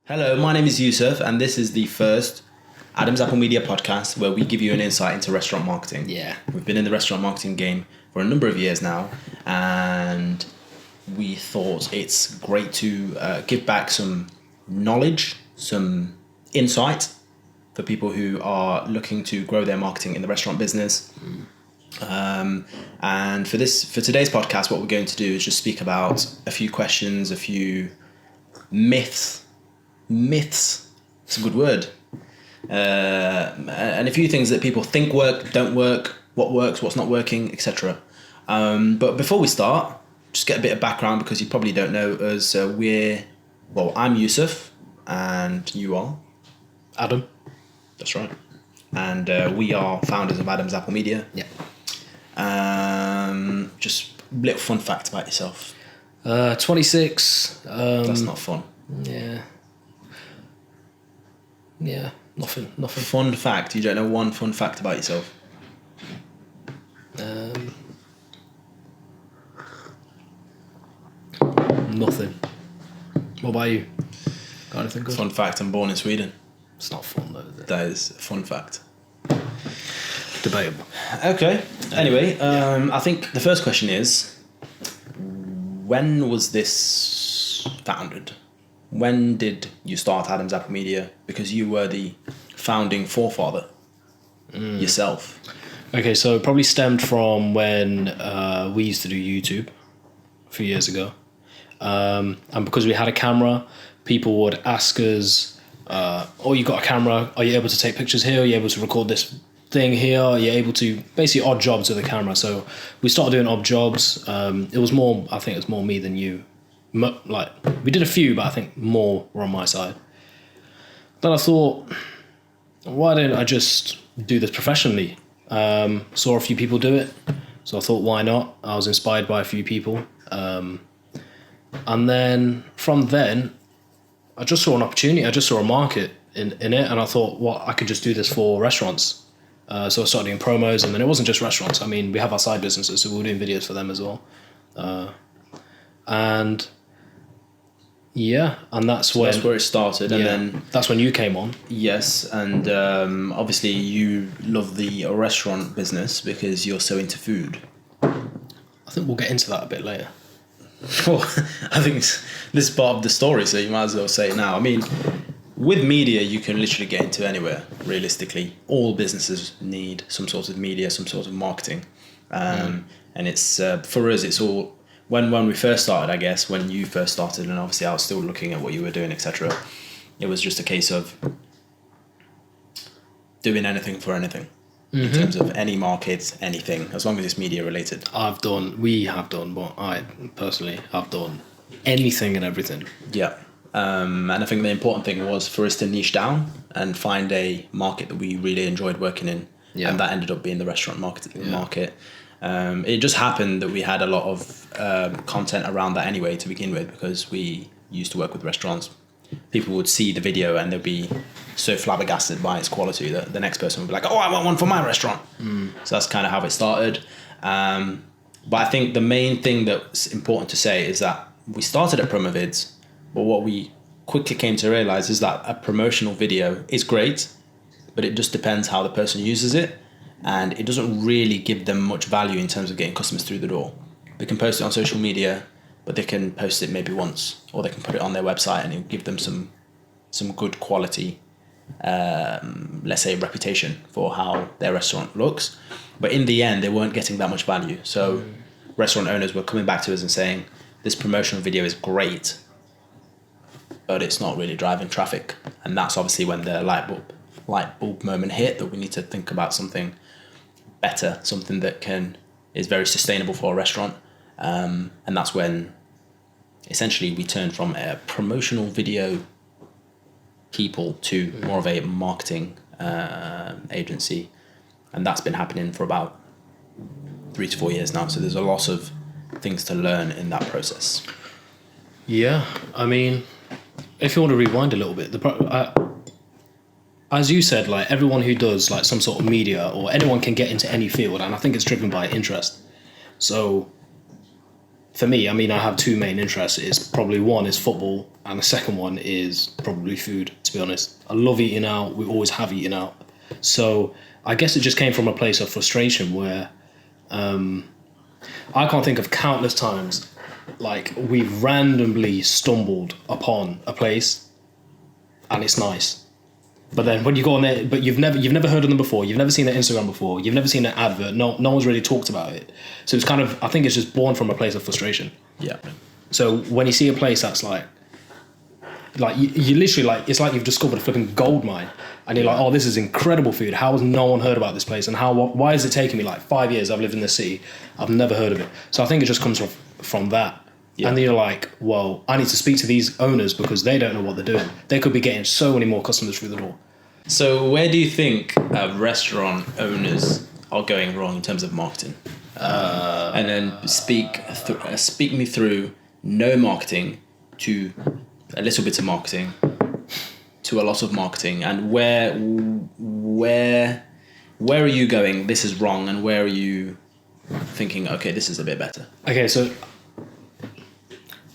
Hello, my name is Yusuf, and this is the first Adam's Apple Media podcast where we give you an insight into restaurant marketing. Yeah. We've been in the restaurant marketing game for a number of years now, and we thought it's great to give back some knowledge, some insight for people who are looking to grow their marketing in the restaurant business. And for today's podcast, what we're going to do is just speak about a few questions, a few myths, it's a good word, and a few things that people think work, don't work, what works, what's not working, etc. But before we start, just get a bit of background because you probably don't know us. I'm Yusuf and you are Adam. That's right. And we are founders of Adam's Apple Media. Yeah. Just a little fun fact about yourself. 26. That's not fun. Yeah, nothing. Fun fact, you don't know one fun fact about yourself. Nothing. What about you? Got anything good? Fun fact, I'm born in Sweden. It's not fun though, is it? That is a fun fact. Debatable. Okay. Anyway, I think the first question is, when was this founded? When did you start Adam's Apple Media? Because you were the founding forefather yourself. Okay, so it probably stemmed from when we used to do YouTube a few years ago. And because we had a camera, people would ask us, oh, you got a camera, are you able to take pictures here? Are you able to record this thing here? Are you able to, basically odd jobs with the camera? So we started doing odd jobs. It was more me than you. Like, we did a few, but I think more were on my side. Then I thought, why didn't I just do this professionally? Saw a few people do it, so I thought, why not? I was inspired by a few people. And then from then, I just saw an opportunity. I just saw a market in it, and I thought, well, I could just do this for restaurants. So I started doing promos, and then it wasn't just restaurants. I mean, we have our side businesses, so we were doing videos for them as well. And that's So that's where it started, and then that's when you came on. yes, and obviously you love the restaurant business because you're so into food. I think we'll get into that a bit later. Well, I think this is part of the story, so you might as well say it now. I mean, with media, you can literally get into anywhere, realistically. All businesses need some sort of media, some sort of marketing. And it's, for us, it's all, when we first started, I guess, when you first started, and obviously I was still looking at what you were doing, etc. It was just a case of doing anything for anything. In terms of any market, anything, as long as it's media related. We have done, but I personally have done anything and everything. Yeah. And I think the important thing was for us to niche down and find a market that we really enjoyed working in. Yeah. And that ended up being the restaurant market. It just happened that we had a lot of content around that anyway to begin with, because we used to work with restaurants. People would see the video and they'd be so flabbergasted by its quality that the next person would be like, oh, I want one for my restaurant. So that's kind of how it started. But I think the main thing that's important to say is that we started at promo vids, but what we quickly came to realize is that a promotional video is great, but it just depends how the person uses it, and it doesn't really give them much value in terms of getting customers through the door. They can post it on social media, but they can post it maybe once, or they can put it on their website and it'll give them some good quality, let's say, reputation for how their restaurant looks. But in the end, they weren't getting that much value. So restaurant owners were coming back to us and saying, this promotional video is great, but it's not really driving traffic. And that's obviously when the light bulb moment hit, that we need to think about something better, something that is very sustainable for a restaurant. And that's when essentially we turned from a promotional video people to more of a marketing agency, and that's been happening for about 3 to 4 years now. So there's a lot of things to learn in that process. Yeah, I mean, if you want to rewind a little bit, as you said, like, everyone who does like some sort of media, or anyone can get into any field, and I think it's driven by interest. So for me, I mean, I have two main interests. It's probably one is football, and the second one is probably food, to be honest. I love eating out. We always have eaten out. So I guess it just came from a place of frustration where I can't think of countless times like we've randomly stumbled upon a place and it's nice. But then when you go on there, but you've never heard of them before, you've never seen their Instagram before, you've never seen an advert, no one's really talked about it. So it's kind of, I think it's just born from a place of frustration. Yeah. So when you see a place that's like you literally like, it's like you've discovered a flipping gold mine and you're like, oh, this is incredible food. How has no one heard about this place? And why has it taken me like 5 years? I've lived in the city. I've never heard of it. So I think it just comes from that. Yeah. And then you're like, well, I need to speak to these owners because they don't know what they're doing. They could be getting so many more customers through the door. So where do you think restaurant owners are going wrong in terms of marketing? And then speak me through no marketing to a little bit of marketing to a lot of marketing, and where are you going, this is wrong, and where are you thinking, okay, this is a bit better? Okay, so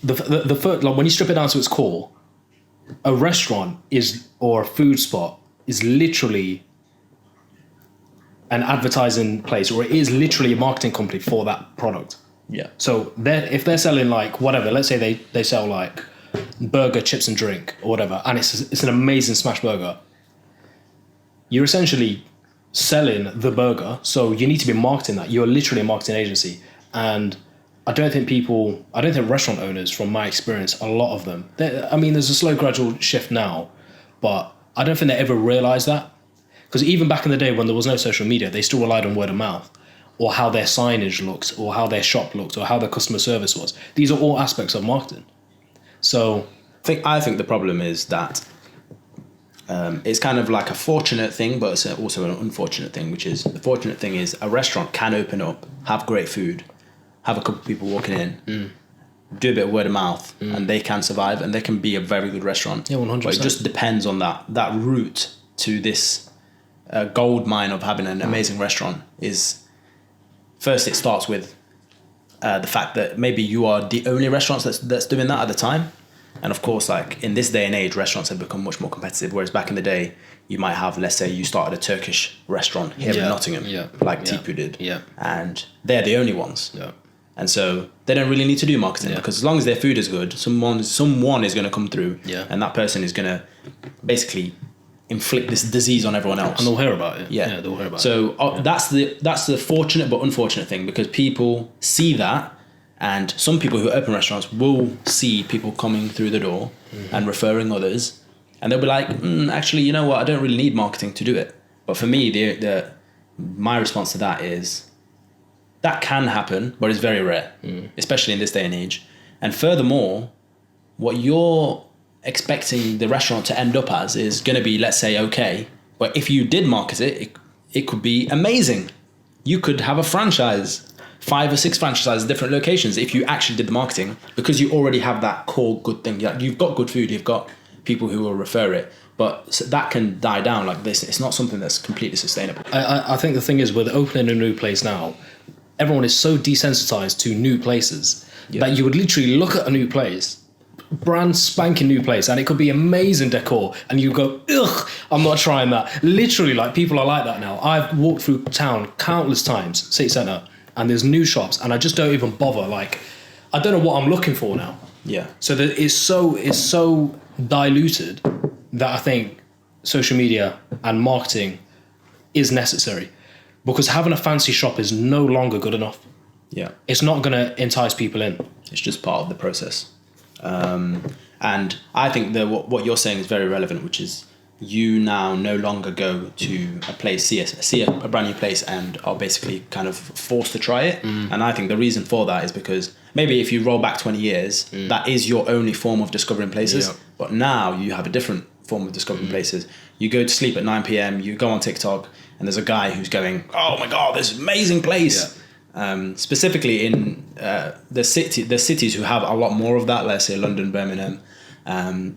the first, like when you strip it down to its core, a restaurant or a food spot is literally an advertising place, or it is literally a marketing company for that product. Yeah. So if they're selling like whatever, let's say they sell like burger, chips and drink or whatever, and it's an amazing smash burger, you're essentially selling the burger, so you need to be marketing that. You're literally a marketing agency. And I don't think restaurant owners, from my experience, a lot of them, I mean, there's a slow gradual shift now, but I don't think they ever realised that. Because even back in the day when there was no social media, they still relied on word of mouth, or how their signage looked, or how their shop looked, or how their customer service was. These are all aspects of marketing. So I think the problem is that it's kind of like a fortunate thing, but it's also an unfortunate thing, which is, the fortunate thing is a restaurant can open up, have great food, have a couple of people walking in, do a bit of word of mouth, and they can survive, and they can be a very good restaurant. Yeah, 100%. But it just depends on that route to this gold mine of having an amazing restaurant. Is first, it starts with the fact that maybe you are the only restaurant that's doing that at the time. And of course, like in this day and age, restaurants have become much more competitive. Whereas back in the day, you might have, let's say you started a Turkish restaurant here in Nottingham, like Tipu did. Yeah. And they're the only ones. Yeah. And so they don't really need to do marketing, because as long as their food is good, someone is going to come through, and that person is going to basically inflict this disease on everyone else. And they'll hear about it. Yeah, they'll hear about it. So that's the fortunate but unfortunate thing, because people see that. And some people who open restaurants will see people coming through the door and referring others, and they'll be like, actually, you know what? I don't really need marketing to do it. But for me, my response to that is that can happen, but it's very rare, especially in this day and age. And furthermore, what you're expecting the restaurant to end up as is going to be, let's say, okay, but if you did market it could be amazing. You could have a franchise. 5 or 6 franchises, different locations, if you actually did the marketing, because you already have that core good thing. You've got good food, you've got people who will refer it, but that can die down like this. It's not something that's completely sustainable. I think the thing is, with opening a new place now, everyone is so desensitized to new places that you would literally look at a new place, brand spanking new place, and it could be amazing decor, and you go, ugh, I'm not trying that. Literally, like, people are like that now. I've walked through town countless times, city centre, and there's new shops, and I just don't even bother. Like, I don't know what I'm looking for now. Yeah. So that it's so diluted that I think social media and marketing is necessary, because having a fancy shop is no longer good enough. Yeah. It's not going to entice people in. It's just part of the process. And I think that what you're saying is very relevant, which is, you now no longer go to a place, see a brand new place, and are basically kind of forced to try it. And I think the reason for that is because maybe if you roll back 20 years, that is your only form of discovering places. Yeah. But now you have a different form of discovering places. You go to sleep at 9 p.m, you go on TikTok, and there's a guy who's going, oh my God, this amazing place. Yeah. Specifically in the cities who have a lot more of that, let's say London, Birmingham,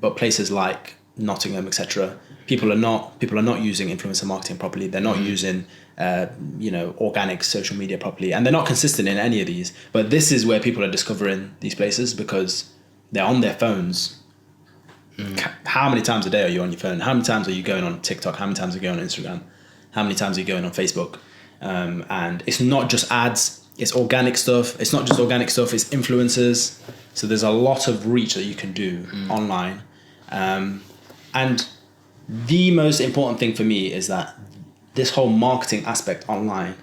but places like Nottingham, etc. People are not using influencer marketing properly. They're not using organic social media properly, and they're not consistent in any of these. But this is where people are discovering these places because they're on their phones. How many times a day are you on your phone? How many times are you going on TikTok? How many times are you going on Instagram? How many times are you going on Facebook? And it's not just ads, it's organic stuff. It's not just organic stuff, it's influencers. So there's a lot of reach that you can do online. And the most important thing for me is that this whole marketing aspect online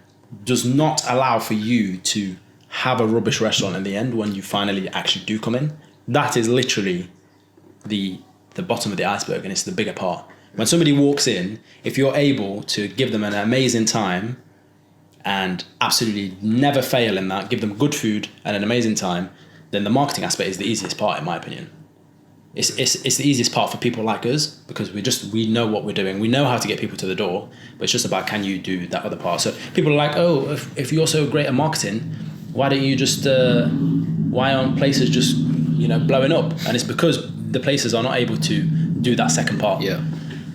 does not allow for you to have a rubbish restaurant in the end when you finally actually do come in. That is literally the bottom of the iceberg, and it's the bigger part. When somebody walks in, if you're able to give them an amazing time and absolutely never fail in that, give them good food and an amazing time, then the marketing aspect is the easiest part, in my opinion. It's the easiest part for people like us because we know what we're doing. We know how to get people to the door, but it's just about, can you do that other part? So people are like, oh, if you're so great at marketing, why don't you just, why aren't places just, blowing up? And it's because the places are not able to do that second part. Yeah.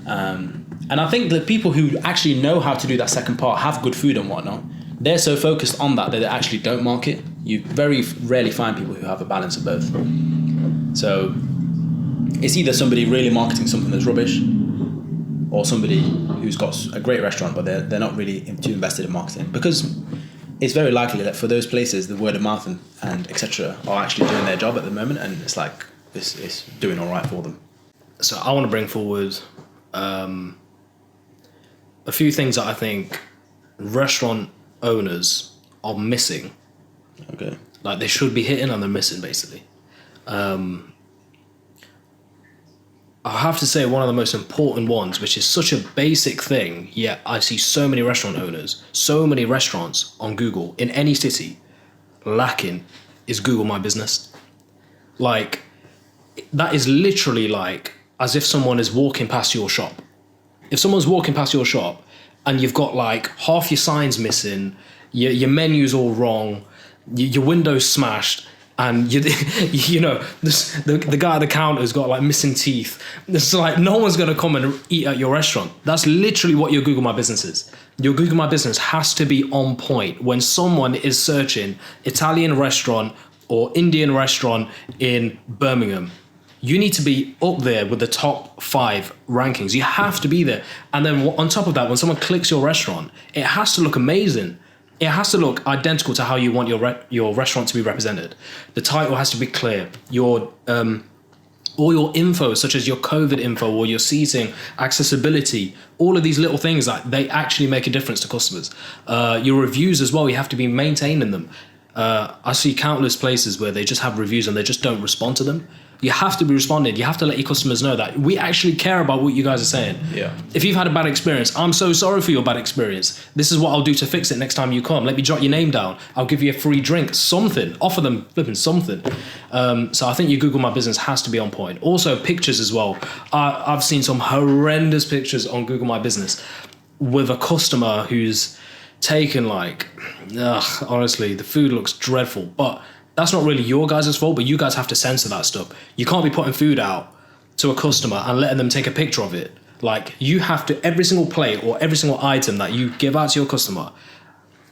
And I think the people who actually know how to do that second part, have good food and whatnot, they're so focused on that they actually don't market. You very rarely find people who have a balance of both. So it's either somebody really marketing something that's rubbish, or somebody who's got a great restaurant but they're not really too invested in marketing, because it's very likely that for those places the word of mouth and etc. are actually doing their job at the moment, and it's like it's doing all right for them. So I want to bring forward a few things that I think restaurant owners are missing. Okay. Like they should be hitting and they're missing, basically. I have to say one of the most important ones, which is such a basic thing, yet I see so many restaurant owners, so many restaurants on Google in any city lacking, is Google My Business. Like, that is literally like as if someone is walking past your shop. If someone's walking past your shop and you've got like half your signs missing, your menu's all wrong, your window's smashed, and the guy at the counter's got like missing teeth. It's like no one's going to come and eat at your restaurant. That's literally what your Google My Business is. Your Google My Business has to be on point when someone is searching Italian restaurant or Indian restaurant in Birmingham. You need to be up there with the top 5 rankings. You have to be there. And then on top of that, when someone clicks your restaurant, it has to look amazing. It has to look identical to how you want your restaurant to be represented. The title has to be clear. Your all your info, such as your COVID info or your seating, accessibility, all of these little things, that they actually make a difference to customers. Your reviews as well, you have to be maintaining them. I see countless places where they just have reviews and they just don't respond to them. You have to be responding. You have to let your customers know that we actually care about what you guys are saying. Yeah. If you've had a bad experience, I'm so sorry for your bad experience. This is what I'll do to fix it next time you come. Let me jot your name down. I'll give you a free drink, something. Offer them flipping something. So I think your Google My Business has to be on point. Also, pictures as well. I've seen some horrendous pictures on Google My Business with a customer who's taken honestly, the food looks dreadful, but that's not really your guys' fault, but you guys have to censor that stuff. You can't be putting food out to a customer and letting them take a picture of it. Like, you have to, every single plate or every single item that you give out to your customer,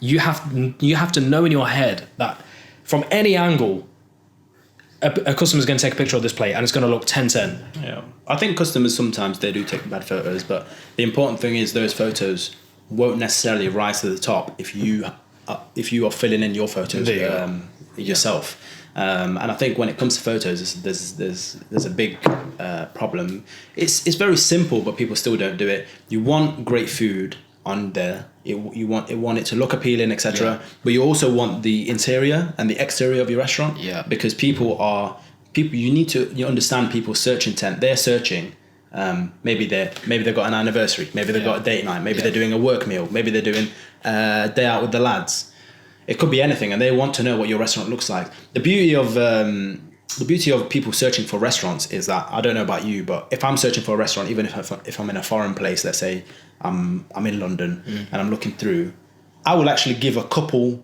you have to know in your head that from any angle, a customer's going to take a picture of this plate and it's going to look 10-10. Yeah. I think customers sometimes, they do take bad photos, but the important thing is those photos won't necessarily rise to the top if you are filling in your photos yourself. And I think when it comes to photos, there's a big problem. It's very simple, but people still don't do it. You want great food on there. You want it to look appealing, etc. Yeah. But you also want the interior and the exterior of your restaurant. Yeah. Because you understand people's search intent. They're searching. Maybe they've got an anniversary. Maybe they've got a date night. Maybe they're doing a work meal. Maybe they're doing a day out with the lads. It could be anything, and they want to know what your restaurant looks like. The beauty of people searching for restaurants is that, I don't know about you, but if I'm searching for a restaurant, even if I'm in a foreign place, let's say I'm in London and I'm looking through, I will actually give a couple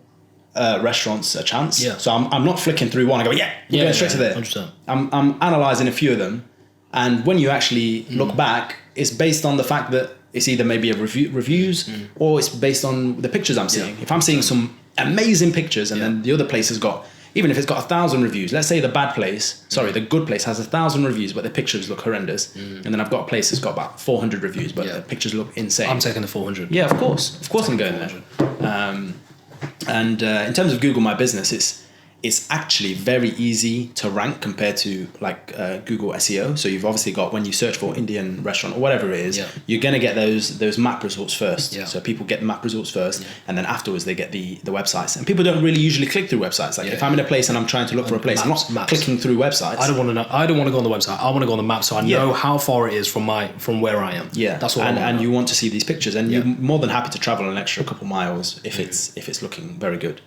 restaurants a chance. Yeah. So I'm not flicking through one and going, going straight to there. 100%. I'm analysing a few of them, And when you actually look back, it's based on the fact that it's either maybe a reviews or it's based on the pictures I'm seeing. If I'm seeing some amazing pictures and then the other place has got, even if it's got 1,000 reviews, let's say the good place has 1,000 reviews, but the pictures look horrendous. And then I've got a place that's got about 400 reviews, but the pictures look insane. I'm taking the 400. Yeah, of course I'm going there. And in terms of Google My Business, it's actually very easy to rank compared to like Google SEO. So you've obviously got, when you search for Indian restaurant or whatever it is, you're going to get those map results first. So people get the map results first, and then afterwards they get the websites. And people don't really usually click through websites. Like if I'm in a place and I'm trying to look for a place, I'm not clicking through websites. I don't want to go on the website. I want to go on the map so I know how far it is from where I am. Yeah, that's what and you want to see these pictures, and you're more than happy to travel an extra couple miles if it's looking very good.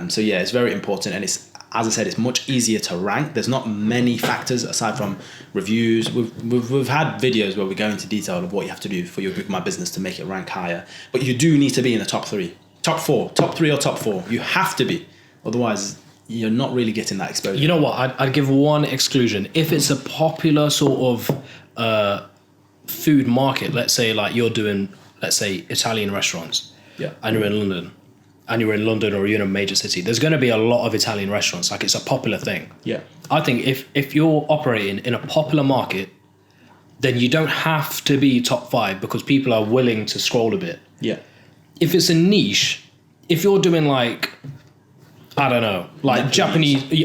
So yeah, it's very important, and it's, as I said, it's much easier to rank. There's not many factors aside from reviews. We've had videos where we go into detail of what you have to do for your Google My Business to make it rank higher. But you do need to be in the top 3, top 4, top 3 or top 4. You have to be, otherwise you're not really getting that exposure. You know what? I'd give one exclusion. If it's a popular sort of food market, let's say like you're doing, let's say Italian restaurants, and you're in London. And you're in London or you're in a major city, there's going to be a lot of Italian restaurants. Like, it's a popular thing. Yeah. I think if you're operating in a popular market, then you don't have to be top 5 because people are willing to scroll a bit. Yeah. If it's a niche, if you're doing like, I don't know, like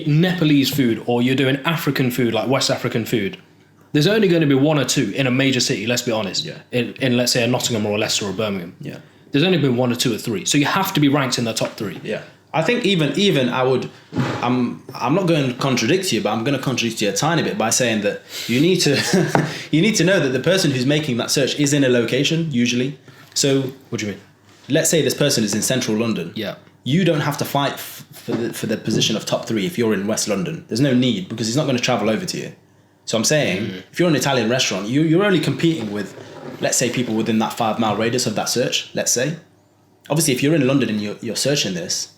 Nepalese food, or you're doing African food, like West African food, there's only going to be 1 or 2 in a major city, let's be honest. Yeah. In let's say a Nottingham or a Leicester or Birmingham. Yeah. There's only been 1 or 2 or 3. So you have to be ranked in the top 3. Yeah. I think even I'm not going to contradict you, but I'm going to contradict you a tiny bit by saying that you need to know that the person who's making that search is in a location usually. So what do you mean? Let's say this person is in central London. Yeah. You don't have to fight for the position of top 3 if you're in West London. There's no need, because he's not going to travel over to you. So I'm saying if you're an Italian restaurant, you're only competing with, let's say, people within that 5-mile radius of that search, let's say. Obviously, if you're in London and you're searching this,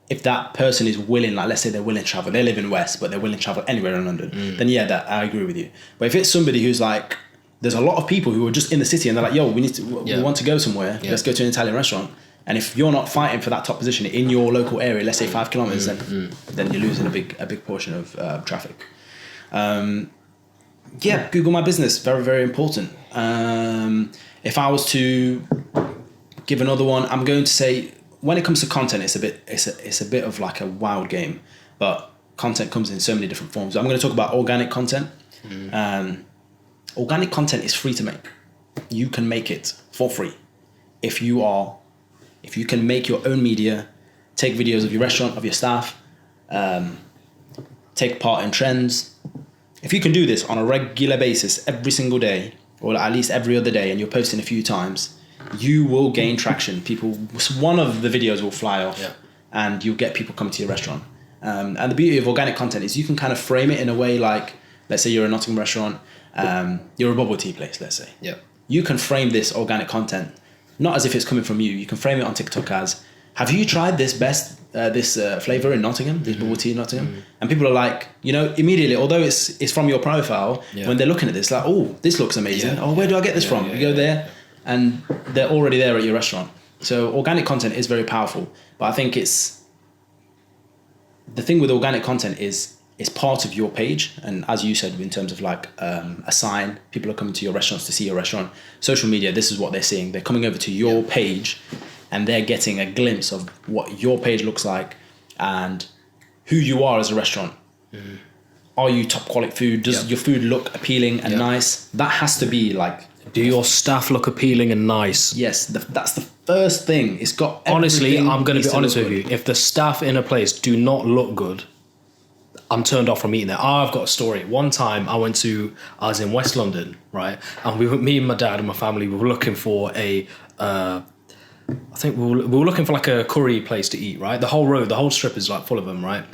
if that person is willing, like let's say they're willing to travel, they live in West, but they're willing to travel anywhere in London, then that I agree with you. But if it's somebody who's like, there's a lot of people who are just in the city and they're like, yo, we want to go somewhere, let's go to an Italian restaurant. And if you're not fighting for that top position in your local area, let's say 5 kilometers, then you're losing a big portion of traffic. Google My Business, very, very important. If I was to give another one, I'm going to say, when it comes to content, it's a bit of like a wild game, but content comes in so many different forms. I'm going to talk about organic content. Organic content is free to make. You can make it for free. If you can make your own media, take videos of your restaurant, of your staff, take part in trends. If you can do this on a regular basis every single day, or at least every other day, and you're posting a few times, you will gain traction. One of the videos will fly off, and you'll get people coming to your restaurant. And the beauty of organic content is you can kind of frame it in a way like, let's say you're a Nottingham restaurant, you're a bubble tea place, let's say. Yeah. You can frame this organic content not as if it's coming from you. You can frame it on TikTok as, have you tried this flavor in Nottingham, this bubble tea in Nottingham? And people are like, immediately, although it's from your profile, when they're looking at this, like, oh, this looks amazing. Where do I get this from? You go there, and they're already there at your restaurant. So organic content is very powerful. But I think the thing with organic content is it's part of your page. And as you said, in terms of like a sign, people are coming to your restaurants to see your restaurant. Social media, this is what they're seeing. They're coming over to your page, and they're getting a glimpse of what your page looks like and who you are as a restaurant. Are you top quality food? Does your food look appealing and nice? That has to be like... Do your staff look appealing and nice? Yes, that's the first thing. It's got... Honestly, I'm going to be honest with you. If the staff in a place do not look good, I'm turned off from eating there. I've got a story. One time I was in West London, right? And me and my dad and my family were looking for I think we were looking for like a curry place to eat, right? The whole road, the whole strip is like full of them, right?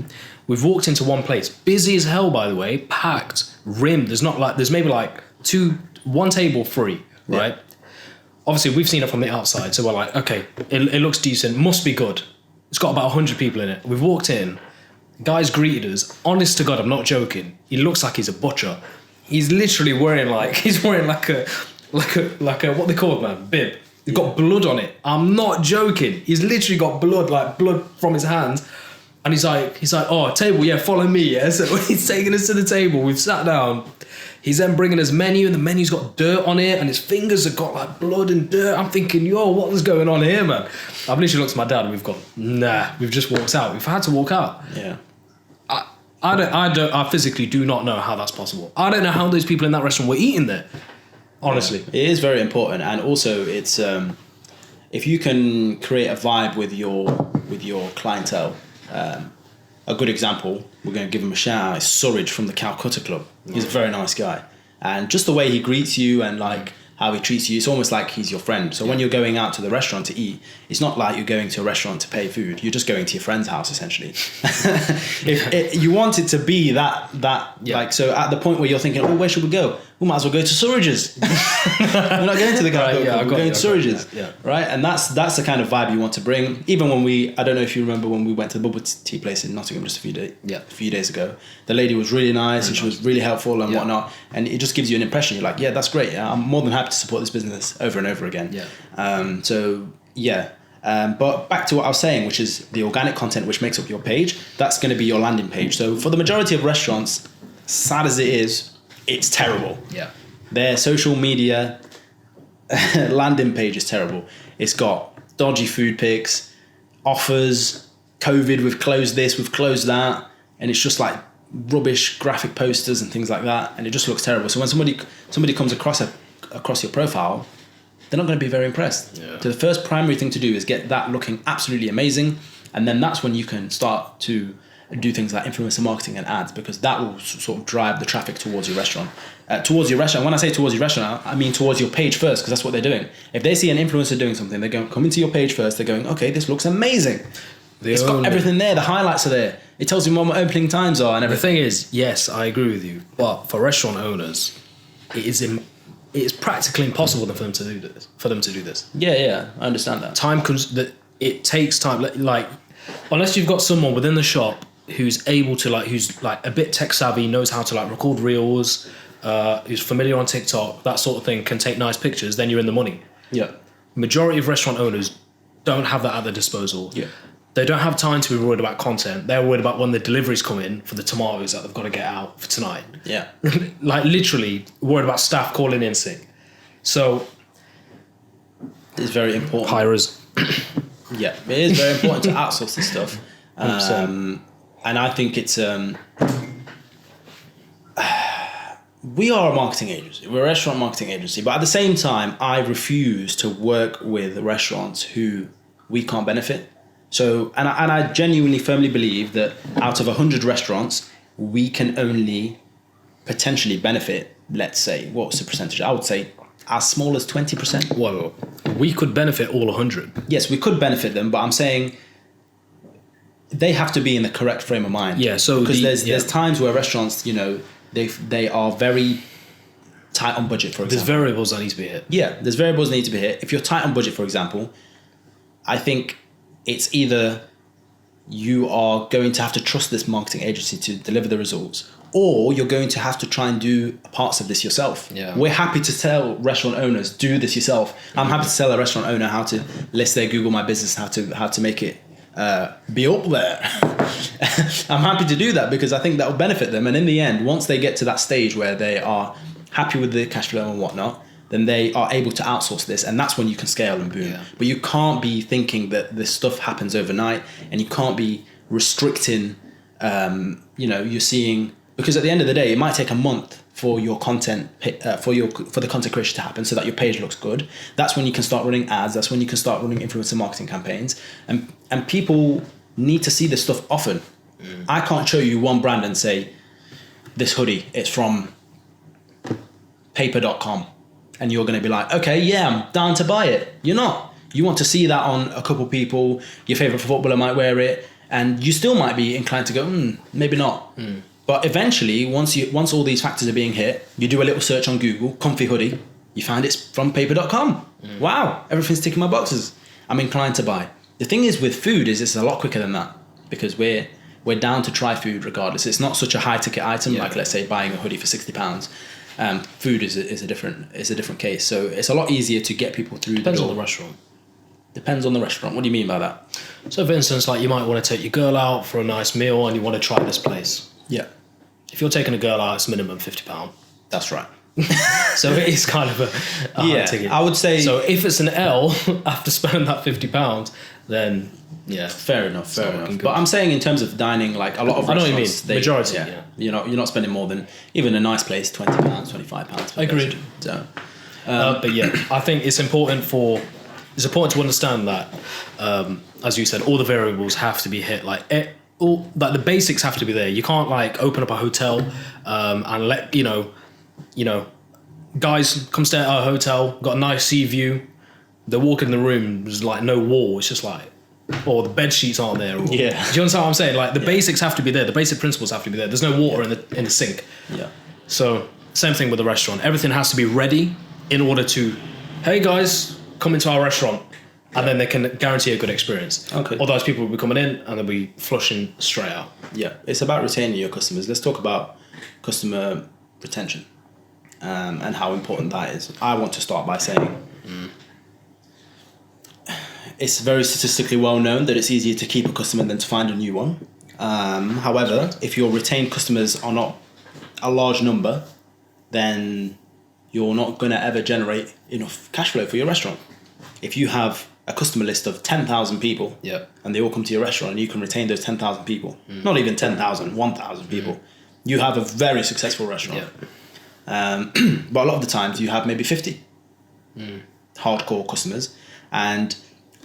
We've walked into one place, busy as hell, by the way, packed, rimmed. There's maybe like one table free, right? Yeah. Obviously, we've seen it from the outside, so we're like, okay, it looks decent, must be good. It's got about 100 people in it. We've walked in, guys greeted us. Honest to God, I'm not joking. He looks like he's a butcher. He's literally wearing like a what they call it, man, bib. He's got blood on it. I'm not joking. He's literally got blood from his hands. And he's like, oh, table, yeah, follow me, yeah. So he's taking us to the table. We've sat down. He's then bringing us menu, and the menu's got dirt on it, and his fingers have got like blood and dirt. I'm thinking, yo, what is going on here, man? I've literally looked at my dad, and we've gone, nah. We've just walked out. We've had to walk out. Yeah. I physically do not know how that's possible. I don't know how those people in that restaurant were eating there. Honestly, it is very important, and also it's if you can create a vibe with your clientele. A good example, we're going to give him a shout out, is Surridge from the Calcutta Club. He's a very nice guy, and just the way he greets you and like how he treats you, it's almost like he's your friend. So when you're going out to the restaurant to eat, it's not like you're going to a restaurant to pay food. You're just going to your friend's house essentially. You want it to be that like, so at the point where you're thinking, oh, where should we go? We might as well go to Surridge's. We're not going to the Calcutta Club, we're going to Surridge's. Right? And that's the kind of vibe you want to bring. Even when I don't know if you remember when we went to the bubble tea place in Nottingham just a few days ago. The lady was really nice and she was really helpful and whatnot. And it just gives you an impression. You're like, yeah, that's great. Yeah, I'm more than happy to support this business over and over again. But back to what I was saying, which is the organic content which makes up your page. That's going to be your landing page. So for the majority of restaurants, sad as it is, it's terrible. Yeah. Their social media landing page is terrible. It's got dodgy food pics, offers, COVID, we've closed this, we've closed that. And it's just like rubbish graphic posters and things like that. And it just looks terrible. So when somebody comes across your profile, they're not going to be very impressed. Yeah. So the first primary thing to do is get that looking absolutely amazing. And then that's when you can start to do things like influencer marketing and ads, because that will sort of drive the traffic towards your restaurant. When I say towards your restaurant, I mean towards your page first, because that's what they're doing. If they see an influencer doing something, they're going to come into your page first. They're going, okay, this looks amazing. It's got everything there. The highlights are there. It tells you what my opening times are and everything. The thing is, yes, I agree with you. But for restaurant owners, it's practically impossible for them to do this. Yeah, I understand that. It takes time. Like, unless you've got someone within the shop who's able to who's a bit tech savvy, knows how to record reels, who's familiar on TikTok, that sort of thing, can take nice pictures, then you're in the money. Yeah. Majority of restaurant owners don't have that at their disposal. Yeah. They don't have time to be worried about content. They're worried about when the deliveries come in for the tomatoes that they've got to get out for tonight. Yeah. Literally worried about staff calling in sick. So it's very important. Hires. Yeah, it is very important to outsource this stuff. And I think it's we are a marketing agency. We're a restaurant marketing agency, but at the same time, I refuse to work with restaurants who we can't benefit. So, and I genuinely firmly believe that out of 100 restaurants, we can only potentially benefit, let's say, what's the percentage? I would say as small as 20%. Well, we could benefit all 100. Yes, we could benefit them, but I'm saying they have to be in the correct frame of mind. Yeah, so because there's times where restaurants, they are very tight on budget, for example. There's variables that need to be hit. Yeah, there's variables that need to be hit. If you're tight on budget, for example, I think it's either you are going to have to trust this marketing agency to deliver the results, or you're going to have to try and do parts of this yourself. Yeah. We're happy to tell restaurant owners, do this yourself. I'm happy to tell a restaurant owner how to list their Google My Business, how to make it be up there. I'm happy to do that because I think that will benefit them. And in the end, once they get to that stage where they are happy with the cash flow and whatnot, then they are able to outsource this, and that's when you can scale and boom. Yeah. But you can't be thinking that this stuff happens overnight, and you can't be restricting, you're seeing, because at the end of the day, it might take a month for your content, for the content creation to happen so that your page looks good. That's when you can start running ads. That's when you can start running influencer marketing campaigns. And people need to see this stuff often. Mm. I can't show you one brand and say, this hoodie, it's from paper.com. And you're going to be like, okay, yeah, I'm down to buy it. You're not. You want to see that on a couple people. Your favorite footballer might wear it, and you still might be inclined to go, maybe not. Mm. But eventually, once all these factors are being hit, you do a little search on Google, comfy hoodie. You find it's from paper.com. Mm. Wow, everything's ticking my boxes. I'm inclined to buy. The thing is with food is it's a lot quicker than that, because we're down to try food regardless. It's not such a high ticket item like, let's say, buying a hoodie for £60. Food is a different case. So it's a lot easier to get people through Depends the door. on the restaurant. Depends on the restaurant. What do you mean by that? So for instance, like you might want to take your girl out for a nice meal and you want to try this place. Yeah, If you're taking a girl out, it's minimum £50. that's right. So it is kind of a high ticket. I would say. So if it's an L after spending that £50, then yeah. Fair enough. good. But I'm saying in terms of dining, like a lot of I know what you restaurants, mean. Majority, yeah. You're not spending more than even a nice place, £20, £25. Agreed. So But yeah, I think it's important to understand that, as you said, all the variables have to be hit. Like the basics have to be there. You can't like open up a hotel and let guys come stay at our hotel, got a nice sea view. They walk in the room, there's like no wall. It's just like, or the bed sheets aren't there. Or, Yeah. Do you understand what I'm saying? Like the basics have to be there. The basic principles have to be there. There's no water in the sink. yeah. So same thing with the restaurant. Everything has to be ready in order to, hey guys, come into our restaurant, and then they can guarantee a good experience. Okay. Otherwise, people will be coming in and they'll be flushing straight out. Yeah, it's about retaining your customers. Let's talk about customer retention and how important that is. I want to start by saying it's very statistically well known that it's easier to keep a customer than to find a new one. However, if your retained customers are not a large number, then you're not going to ever generate enough cash flow for your restaurant. If you have a customer list of 10,000 people and they all come to your restaurant and you can retain those 10,000 people, not even 10,000, 1,000 people, you have a very successful restaurant. But a lot of the times you have maybe 50 hardcore customers. And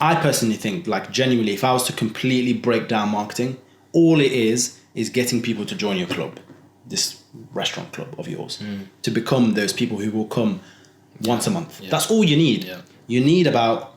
I personally think, like genuinely, if I was to completely break down marketing, all it is getting people to join your club, this restaurant club of yours, to become those people who will come once a month. That's all you need. You need about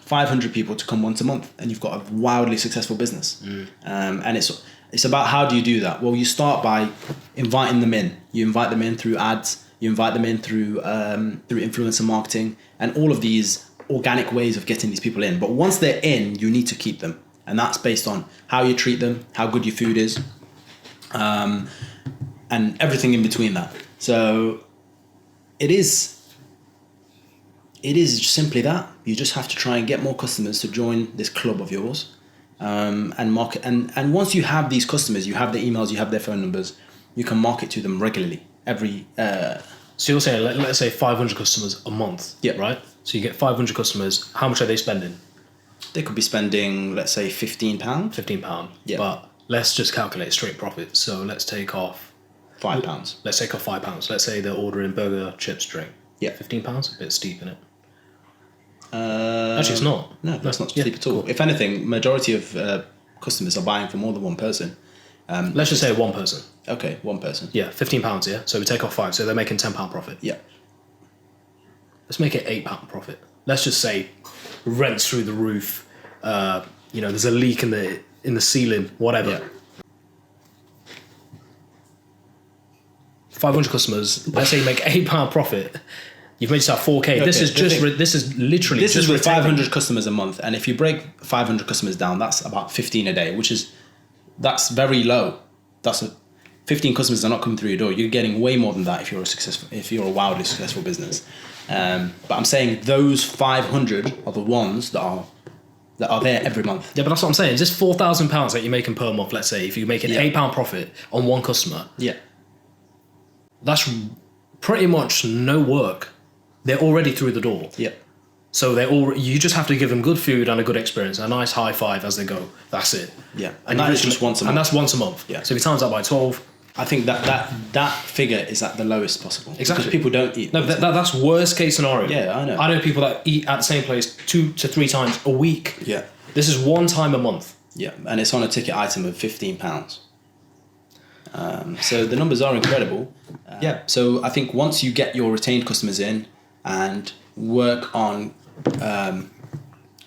500 people to come once a month and you've got a wildly successful business. And it's about how do you do that? Well, you start by inviting them in. You invite them in through ads, you invite them in through influencer marketing and all of these organic ways of getting these people in. But once they're in, you need to keep them. And that's based on how you treat them, how good your food is, and everything in between that. So it is simply that. You just have to try and get more customers to join this club of yours, and market. And once you have these customers, you have their emails, you have their phone numbers, you can market to them regularly. So you're saying, let's say 500 customers a month, right? So you get 500 customers. How much are they spending? They could be spending, let's say, £15. £15. Yeah. But let's just calculate straight profit. So let's take off £5. Let's take off £5. Let's say they're ordering burger, chips, drink. Yeah. £15. A bit steep, isn't it? Actually, it's not. No, that's not steep at all. Cool. If anything, majority of customers are buying for more than one person. Let's just say one person. Okay, one person. Yeah, £15. Yeah. So we take off £5. So they're making £10 profit. Yeah. Let's make it £8 profit. Let's just say rent's through the roof. There's a leak in the ceiling. Whatever. Yeah. 500 customers. Let's say you make £8 profit. You've made yourself 4K. Okay, this is literally this is with retaining. 500 customers a month, and if you break 500 customers down, that's about 15 a day, that's very low. 15 customers are not coming through your door. You're getting way more than that if you're a wildly successful business. But I'm saying those 500 are the ones that are there every month. Yeah, but that's what I'm saying. Just £4,000 that you're making per month. Let's say if you make an £8 profit on one customer. Yeah. That's pretty much no work. They're already through the door. Yeah. So you just have to give them good food and a good experience, a nice high five as they go. That's it. Yeah. And that is just once a month. And that's once a month. Yeah. So if you times that by 12. I think that figure is at the lowest possible. Exactly. Because people don't eat. No, that's worst case scenario. Yeah, I know. I know people that eat at the same place 2 to 3 times a week. Yeah. This is one time a month. Yeah, and it's on a ticket item of £15. So the numbers are incredible. So I think once you get your retained customers in and work on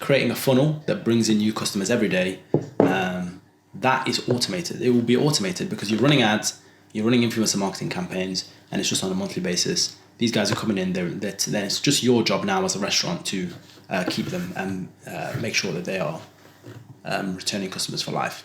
creating a funnel that brings in new customers every day, that is automated. It will be automated because you're running ads, you're running influencer marketing campaigns, and it's just on a monthly basis. These guys are coming in, then it's just your job now as a restaurant to keep them and make sure that they are returning customers for life.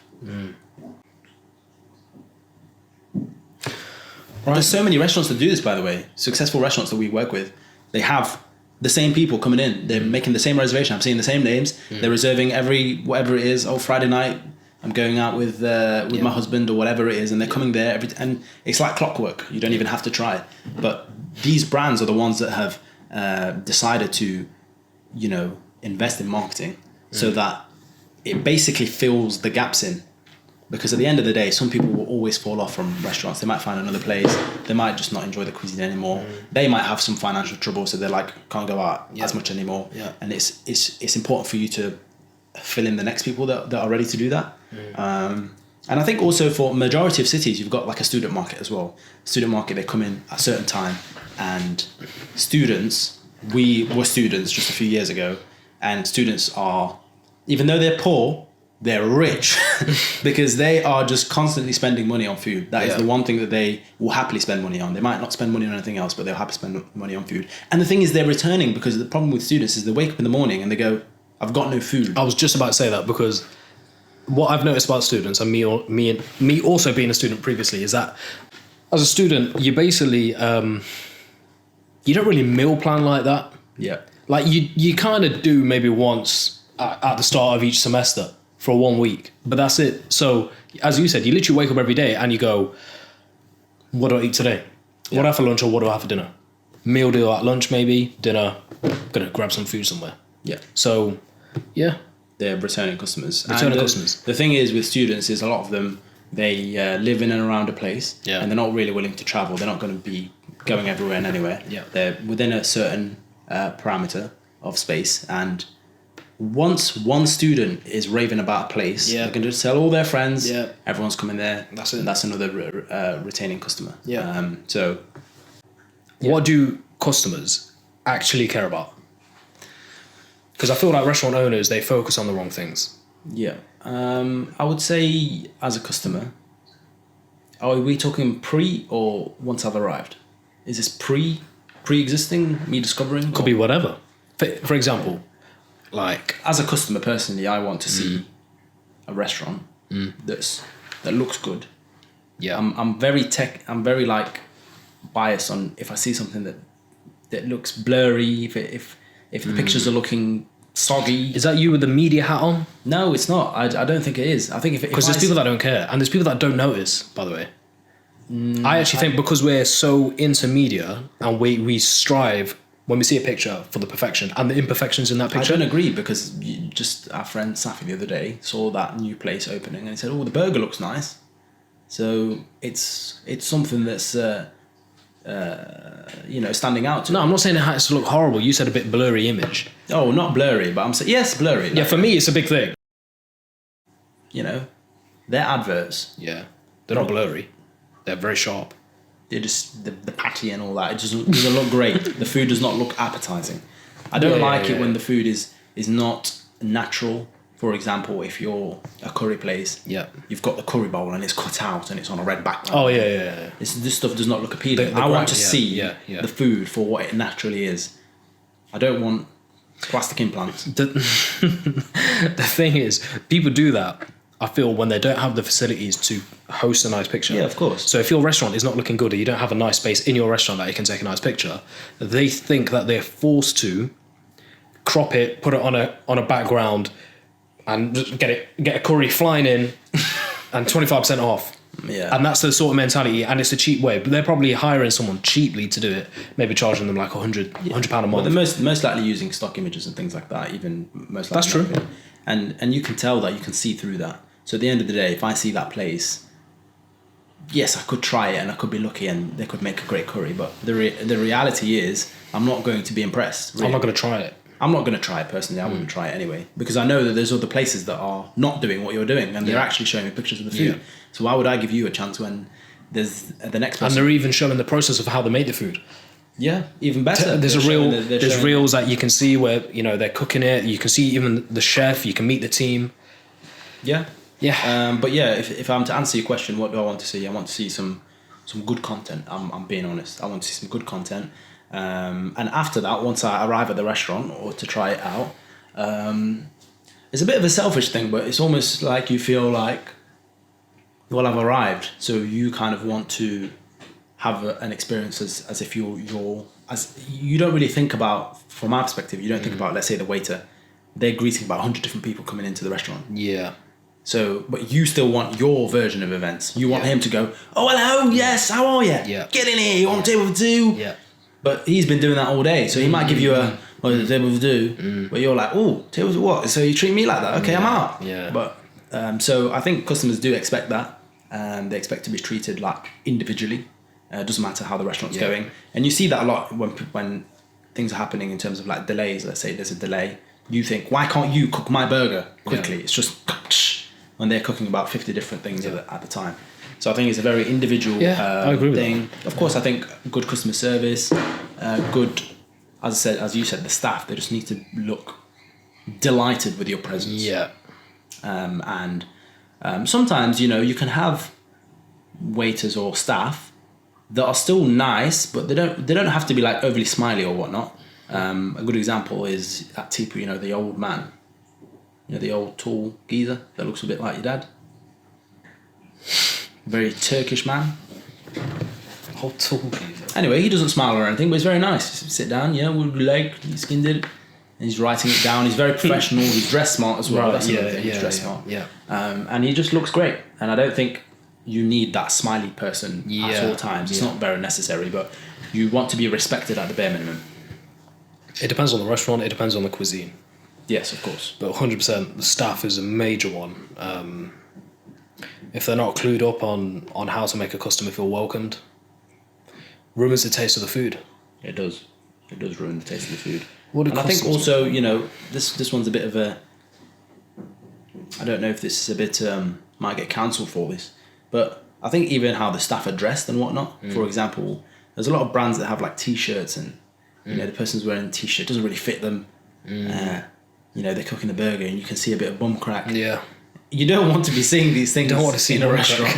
Right. There's so many restaurants that do this, by the way. Successful restaurants that we work with, they have the same people coming in. They're making the same reservation. I'm seeing the same names. They're reserving every whatever it is. Oh, Friday night, I'm going out with my husband or whatever it is, and they're coming there and it's like clockwork. You don't even have to try it. But these brands are the ones that have decided to, invest in marketing so that it basically fills the gaps in. Because at the end of the day, some people will always fall off from restaurants. They might find another place. They might just not enjoy the cuisine anymore. They might have some financial trouble, so they're like, can't go out as much anymore. Yeah. And it's important for you to fill in the next people that are ready to do that. And I think also for majority of cities, you've got like a student market as well. Student market, they come in at a certain time, and students, we were students just a few years ago, and students are, even though they're poor, they're rich because they are just constantly spending money on food. That is the one thing that they will happily spend money on. They might not spend money on anything else, but they'll happily spend money on food. And the thing is, they're returning, because the problem with students is they wake up in the morning and they go, I've got no food. I was just about to say that, because what I've noticed about students, and me also being a student previously, is that as a student, you basically, you don't really meal plan like that. Yeah. Like you kind of do maybe once at the start of each semester for 1 week, but that's it. So as you said, you literally wake up every day and you go, what do I eat today? What do I have for lunch, or what do I have for dinner? Meal deal at lunch, maybe. Dinner, gonna grab some food somewhere. Yeah. So, yeah. They're returning customers. Customers. The thing is with students is a lot of them, they live in and around a place, and they're not really willing to travel. They're not going to be going everywhere and anywhere. Yeah. They're within a certain parameter of space, and once one student is raving about a place, they're going to tell all their friends. Yeah. Everyone's coming there. That's it. And that's another retaining customer. Yeah. What do customers actually care about? Because I feel like restaurant owners, they focus on the wrong things. Yeah. I would say as a customer, are we talking pre or once I've arrived? Is this pre-existing, me discovering? Could be whatever. For example, like as a customer personally, I want to see a restaurant that looks good. Yeah. I'm very like biased on if I see something that looks blurry, if the pictures are looking soggy. Is that you with the media hat on? No, it's not. I don't think it is. I think because there's people that don't care, and there's people that don't notice, by the way. I actually think because we're so into media, and we strive when we see a picture for the perfection and the imperfections in that picture. I don't agree, because our friend Safi the other day saw that new place opening and he said, oh, the burger looks nice. So it's something that's standing out. No, I'm not saying it has to look horrible. You said a bit blurry image. Oh, not blurry, but I'm saying yes, blurry. Yeah, for me it's a big thing. Their adverts. Yeah, they're not blurry. They're very sharp. They're just the patty and all that. It just doesn't look great. The food does not look appetizing. I don't like it when the food is not natural. For example, if you're a curry place, you've got the curry bowl and it's cut out and it's on a red background. Oh yeah. This stuff does not look appealing. I want to see the food for what it naturally is. I don't want plastic implants. The thing is, people do that, I feel, when they don't have the facilities to host a nice picture. Yeah, of course. So if your restaurant is not looking good, or you don't have a nice space in your restaurant that you can take a nice picture, they think that they're forced to crop it, put it on a background, and just get a curry flying in and 25% off. Yeah. And that's the sort of mentality, and it's a cheap way. But they're probably hiring someone cheaply to do it, maybe charging them like £100 a month. Well, they're most likely using stock images and things like that, even most likely. That's true. And you can tell that, you can see through that. So at the end of the day, if I see that place, yes, I could try it and I could be lucky and they could make a great curry. But the reality is, I'm not going to be impressed. Really. I'm not going to try it. I'm not going to try it personally. I wouldn't try it anyway, because I know that there's other places that are not doing what you're doing, and they're actually showing me pictures of the food. Yeah. So why would I give you a chance when there's the next person? And they're even showing the process of how they made the food. Yeah, even better. There's reels that you can see where they're cooking it. You can see even the chef. You can meet the team. Yeah. Yeah. But yeah, if I'm to answer your question, what do I want to see? I want to see some good content. I'm being honest. I want to see some good content. And after that, once I arrive at the restaurant or to try it out, it's a bit of a selfish thing, but it's almost like you feel like, well, I've arrived, so you kind of want to have an experience as if you're as you don't really think about, from our perspective, you don't think about, let's say, the waiter, they're greeting about 100 different people coming into the restaurant. Yeah. So, but you still want your version of events. You want him to go, oh, hello, yes, how are you? Yeah. Get in here, you want a table for two? Yeah. But he's been doing that all day, so he might give you a table for two, but you're like, oh, table for what? So you treat me like that? Okay, I'm out. Yeah. But so I think customers do expect that. They expect to be treated like individually. It doesn't matter how the restaurant's going, and you see that a lot when things are happening in terms of like delays. Let's say there's a delay. You think, why can't you cook my burger quickly? It's just when they're cooking about 50 different things at the time. So I think it's a very individual I agree with thing. Of course, I think good customer service, good, as you said, the staff, they just need to look delighted with your presence. Yeah. And sometimes, you can have waiters or staff that are still nice, but they don't have to be like overly smiley or whatnot. A good example is at Tipu, the old man, the old tall geezer that looks a bit like your dad. Very Turkish man. Old tall geezer. Anyway, he doesn't smile or anything, but he's very nice. Just sit down, would you like, you skinned it. And he's writing it down. He's very professional. He's dressed smart as well. That's another thing. He's dressed smart. Yeah. And he just looks great. And I don't think you need that smiley person at all times. It's not very necessary, but you want to be respected at the bare minimum. It depends on the restaurant. It depends on the cuisine. Yes, of course. But 100%, the staff is a major one. If they're not clued up on how to make a customer feel welcomed, ruins the taste of the food. It does. It does ruin the taste of the food. And I think also, this one's a bit of a... I don't know if this is a bit... might get cancelled for this, but I think even how the staff are dressed and whatnot. For example, there's a lot of brands that have like T-shirts and the person's wearing a T-shirt, doesn't really fit them. They're cooking a burger and you can see a bit of bum crack. Yeah. You don't want to be seeing these things. You don't want to see in a restaurant.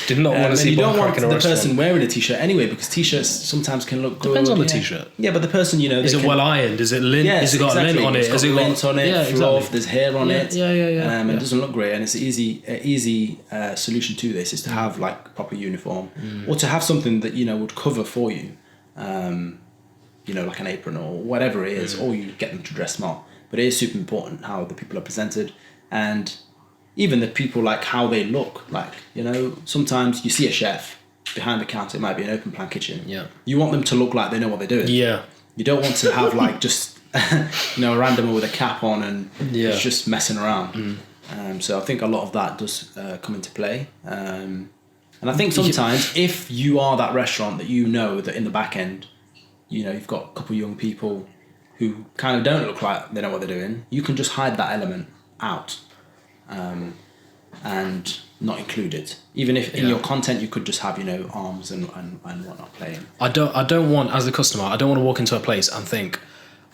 Did not want to see bum crack in a restaurant. You don't want the person wearing a T-shirt anyway, because T-shirts sometimes can look good. Depends on the T-shirt. Yeah, but the person, is it well ironed? Is it lint? Yes, has it got lint on it? Has it got lint on it? Fluff, there's hair on it. Yeah. It doesn't look great, and it's an easy solution to this is to have like proper uniform, or to have something that would cover for you, like an apron or whatever it is, or you get them to dress smart. But it is super important how the people are presented, and even the people, like how they look. Like, sometimes you see a chef behind the counter, it might be an open plan kitchen. Yeah. You want them to look like they know what they're doing. Yeah. You don't want to have like just a randomer with a cap on and it's just messing around. So I think a lot of that does come into play. And I think sometimes if you are that restaurant that that in the back end, you've got a couple of young people who kind of don't look like they know what they're doing, you can just hide that element out. And not include it. Even if in your content you could just have arms and whatnot playing. I don't want, as a customer, I don't want to walk into a place and think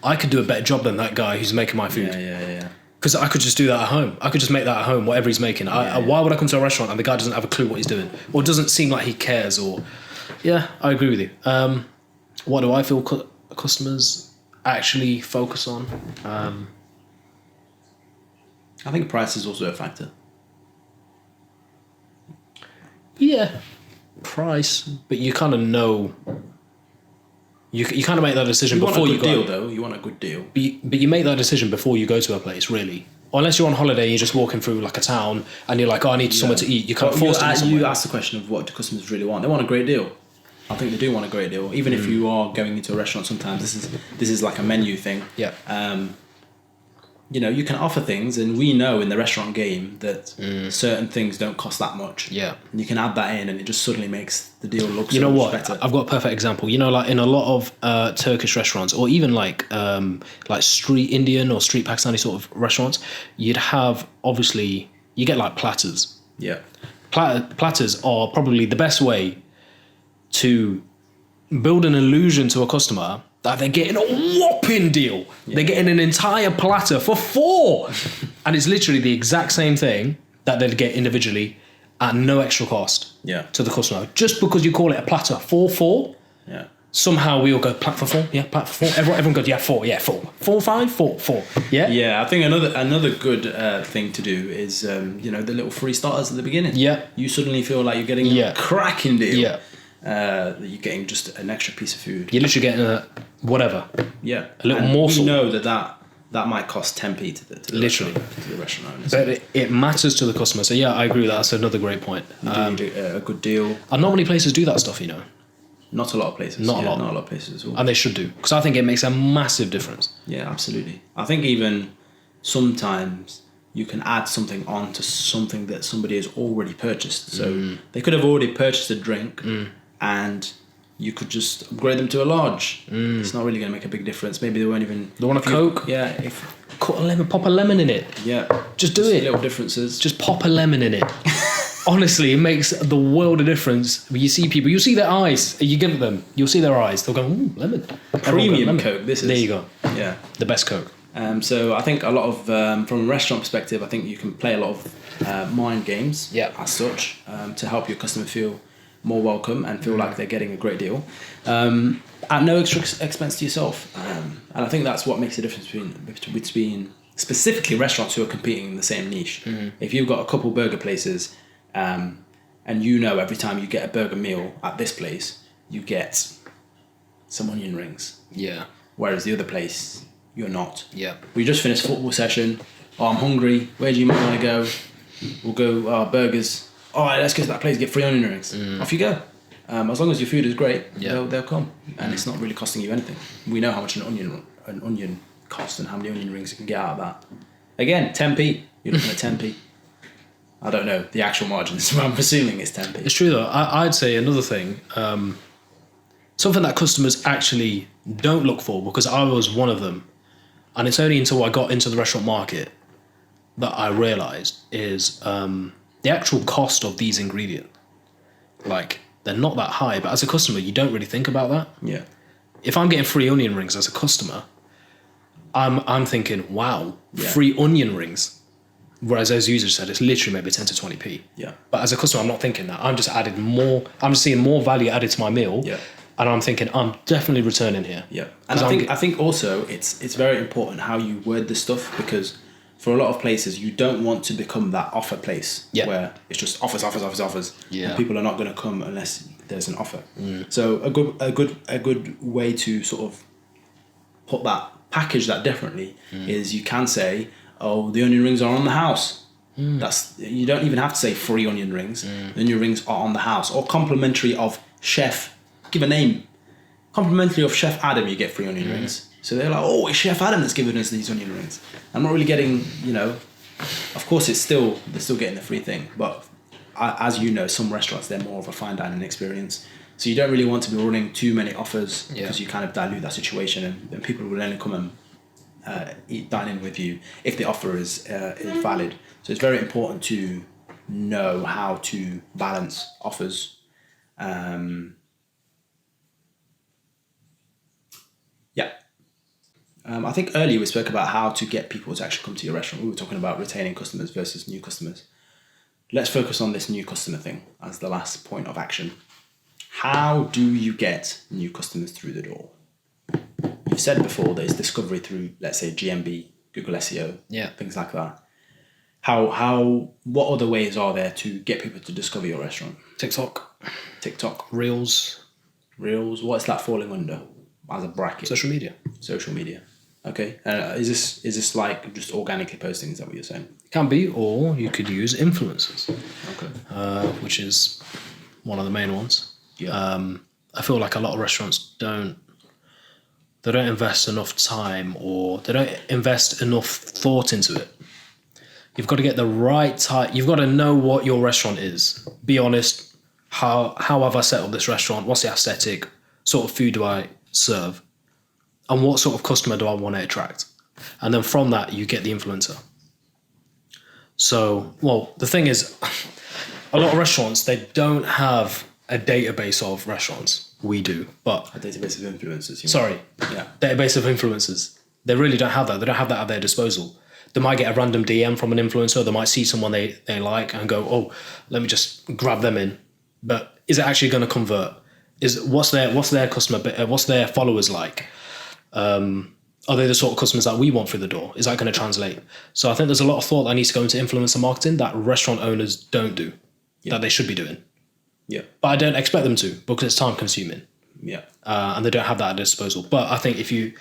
I could do a better job than that guy who's making my food. Yeah. Because I could just do that at home. I could just make that at home, whatever he's making. Why would I come to a restaurant and the guy doesn't have a clue what he's doing, or doesn't seem like he cares? Or I agree with you. What do I feel customers actually focus on? I think price is also a factor. Yeah, price, but you kind of know. You kind of make that decision before you go. You want a good deal, though. You want a good deal. But you make that decision before you go to a place, really. Unless you're on holiday and you're just walking through like a town and you're like, I need somewhere to eat. You can't force them somewhere. You ask the question of what do customers really want. They want a great deal. I think they do want a great deal. Even if you are going into a restaurant, sometimes this is like a menu thing. Yeah. You can offer things, and we know in the restaurant game that certain things don't cost that much. Yeah. And you can add that in, and it just suddenly makes the deal look much better. I've got a perfect example. Like in a lot of Turkish restaurants, or even like street Indian or street Pakistani sort of restaurants, you'd have, obviously, you get like platters. Yeah. Platters are probably the best way to build an illusion to a customer that they're getting a whopping deal. Yeah. They're getting an entire platter for $4. And it's literally the exact same thing that they'd get individually at no extra cost to the customer. Just because you call it a platter for $4, somehow we all go, plat for $4? Yeah, plat for $4. Everyone goes, yeah, $4, yeah, $4. $4, $5, $4. Yeah? Yeah, I think another good thing to do is, the little free starters at the beginning. Yeah. You suddenly feel like you're getting a cracking deal. Yeah. that you're getting just an extra piece of food. You're literally getting a whatever. Yeah, a little and morsel. We know that might cost 10p to the literally to the restaurant owners. But it matters to the customer. So yeah, I agree with that. That's another great point. You do a good deal. And not many places do that stuff, you know. Not a lot of places. Not a lot of places at all. And they should do, because I think it makes a massive difference. Yeah, absolutely. I think even sometimes you can add something on to something that somebody has already purchased. So they could have already purchased a drink and you could just upgrade them to a large. It's not really going to make a big difference. Maybe they won't even... They want a Coke? Yeah. Cut a lemon, pop a lemon in it. Yeah. Just do it. Little differences. Just pop a lemon in it. Honestly, it makes the world of difference. You see people, you see their eyes. You give it them, you'll see their eyes. They'll go, ooh, lemon. Premium lemon. Coke, this is. There you go. Yeah. The best Coke. So I think a lot of, from a restaurant perspective, I think you can play a lot of mind games as such to help your customer feel more welcome and feel like they're getting a great deal at no extra expense to yourself. And I think that's what makes the difference between specifically restaurants who are competing in the same niche. If you've got a couple burger places and you know every time you get a burger meal at this place, you get some onion rings. Yeah. Whereas the other place, you're not. Yeah. We just finished football session. Oh, I'm hungry. Where do you want to go? We'll go burgers. All right, let's go to that place, get free onion rings. Off you go. As long as your food is great, they'll come. And it's not really costing you anything. We know how much an onion costs and how many onion rings you can get out of that. Again, 10p. You're looking at 10p. I don't know the actual margins, but I'm assuming it's 10p. It's true though. I'd say another thing, something that customers actually don't look for, because I was one of them, and it's only until I got into the restaurant market that I realised is the actual cost of these ingredients. Like, they're not that high, but as a customer, you don't really think about that. Yeah. If I'm getting free onion rings as a customer, I'm thinking, wow, free onion rings. Whereas as users said, it's literally maybe 10 to 20p. Yeah. But as a customer, I'm not thinking that. I'm just adding more. I'm just seeing more value added to my meal. Yeah. And I'm thinking, I'm definitely returning here. Yeah. And I think also it's very important how you word this stuff, because for a lot of places you don't want to become that offer place where it's just offers. Yeah. And people are not going to come unless there's an offer. So a good way to sort of package that differently is you can say, oh, the onion rings are on the house. You don't even have to say free onion rings. The onion rings are on the house, or complimentary of chef. Give a name. Complimentary of Chef Adam, you get free onion rings. So they're like, oh, it's Chef Adam that's giving us these onion rings. I'm not really getting, of course they're still getting the free thing, but as you know, some restaurants, they're more of a fine dining experience. So you don't really want to be running too many offers because you kind of dilute that situation, and people will only come and dine in with you if the offer is valid. So it's very important to know how to balance offers. I think earlier we spoke about how to get people to actually come to your restaurant. We were talking about retaining customers versus new customers. Let's focus on this new customer thing as the last point of action. How do you get new customers through the door? You've said before there's discovery through, let's say, GMB, Google SEO, things like that. What other ways are there to get people to discover your restaurant? TikTok. Reels. What is that falling under as a bracket? Social media. Okay. Is this like just organically posting? Is that what you're saying? It can be, or you could use influencers. Okay. Which is one of the main ones. Yeah. I feel like a lot of restaurants don't invest enough time, or they don't invest enough thought into it. You've got to get the right type. You've got to know what your restaurant is. Be honest. How have I set up this restaurant? What's the aesthetic? Sort of food do I serve? And what sort of customer do I want to attract? And then from that, you get the influencer. So, the thing is, a lot of restaurants, they don't have a database of restaurants. We do, but... A database of influencers. Sorry. Yeah. Database of influencers. They really don't have that. They don't have that at their disposal. They might get a random DM from an influencer. They might see someone they like and go, oh, let me just grab them in. But is it actually going to convert? What's their customer? What's their followers like? Are they the sort of customers that we want through the door? Is that going to translate? So I think there's a lot of thought that needs to go into influencer marketing that restaurant owners don't do, that they should be doing. Yeah. But I don't expect them to because it's time consuming. Yeah. And they don't have that at their disposal. But I think if you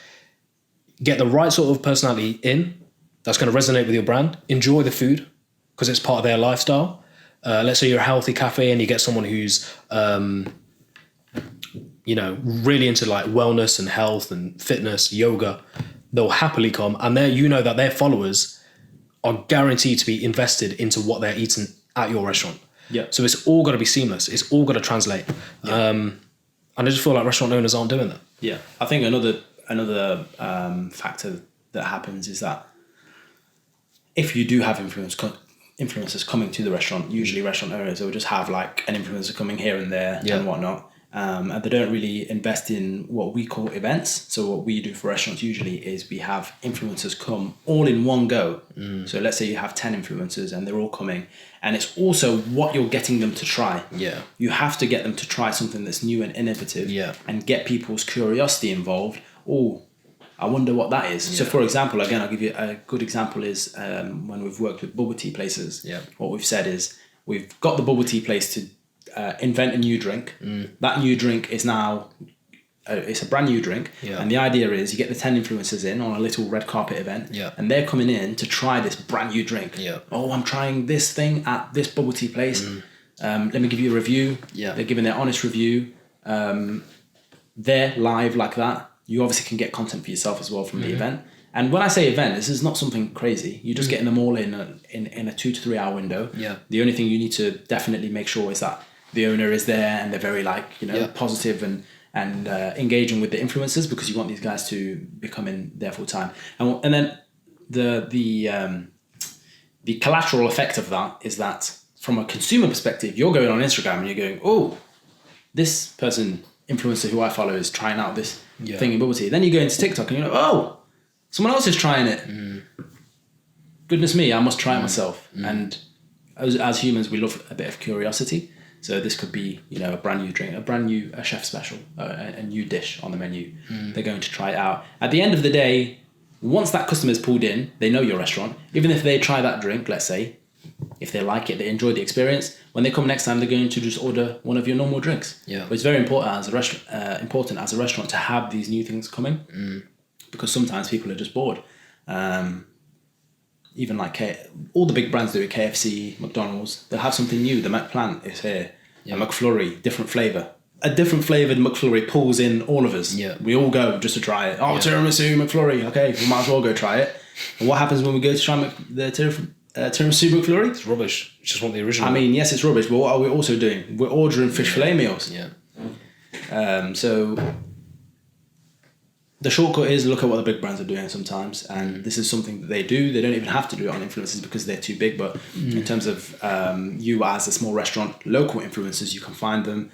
get the right sort of personality in, that's going to resonate with your brand, enjoy the food because it's part of their lifestyle. Let's say you're a healthy cafe and you get someone who's, really into like wellness and health and fitness, yoga. They'll happily come, and that their followers are guaranteed to be invested into what they're eating at your restaurant. Yeah. So it's all got to be seamless. It's all got to translate. Yeah. And I just feel like restaurant owners aren't doing that. Yeah. I think another factor that happens is that if you do have influencers coming to the restaurant, usually restaurant owners will just have like an influencer coming here and there and whatnot. And they don't really invest in what we call events. So what we do for restaurants usually is we have influencers come all in one go. So let's say you have 10 influencers and they're all coming. And it's also what you're getting them to try. Yeah. You have to get them to try something that's new and innovative and get people's curiosity involved. Oh, I wonder what that is. So for example, again, I'll give you a good example is when we've worked with bubble tea places. Yeah. What we've said is we've got the bubble tea place to invent a new drink. That new drink is now it's a brand new drink, and the idea is you get the 10 influencers in on a little red carpet event, and they're coming in to try this brand new drink. Oh, I'm trying this thing at this bubble tea place. Let me give you a review. They're giving their honest review. They're live like that. You obviously can get content for yourself as well from the event. And when I say event, this is not something crazy. You're just getting them all in a 2 to 3 hour window. The only thing you need to definitely make sure is that the owner is there and they're very positive and engaging with the influencers, because you want these guys to be coming there full time. And then the collateral effect of that is that from a consumer perspective, you're going on Instagram and you're going, oh, this person, influencer who I follow, is trying out this thing in bubble tea. Then you go into TikTok and you're like, oh, someone else is trying it. Goodness me, I must try it myself. And as humans, we love a bit of curiosity. So this could be, a brand new drink, a chef special, a new dish on the menu. They're going to try it out. At the end of the day, once that customer is pulled in, they know your restaurant. Even if they try that drink, let's say, if they like it, they enjoy the experience, when they come next time, they're going to just order one of your normal drinks. But it's very important as a restaurant to have these new things coming, because sometimes people are just bored. Even like all the big brands do it, KFC, McDonald's, they'll have something new. The McPlant is here, a McFlurry, different flavour. A different flavoured McFlurry pulls in all of us. We all go just to try it. Oh, tiramisu McFlurry. Okay, we might as well go try it. And what happens when we go to try the tiramisu McFlurry? It's rubbish. You just want the original. I mean, yes, it's rubbish, but what are we also doing? We're ordering fish fillet meals. So the shortcut is look at what the big brands are doing sometimes, and this is something that they do. They don't even have to do it on influencers because they're too big, but in terms of you as a small restaurant, local influencers, you can find them.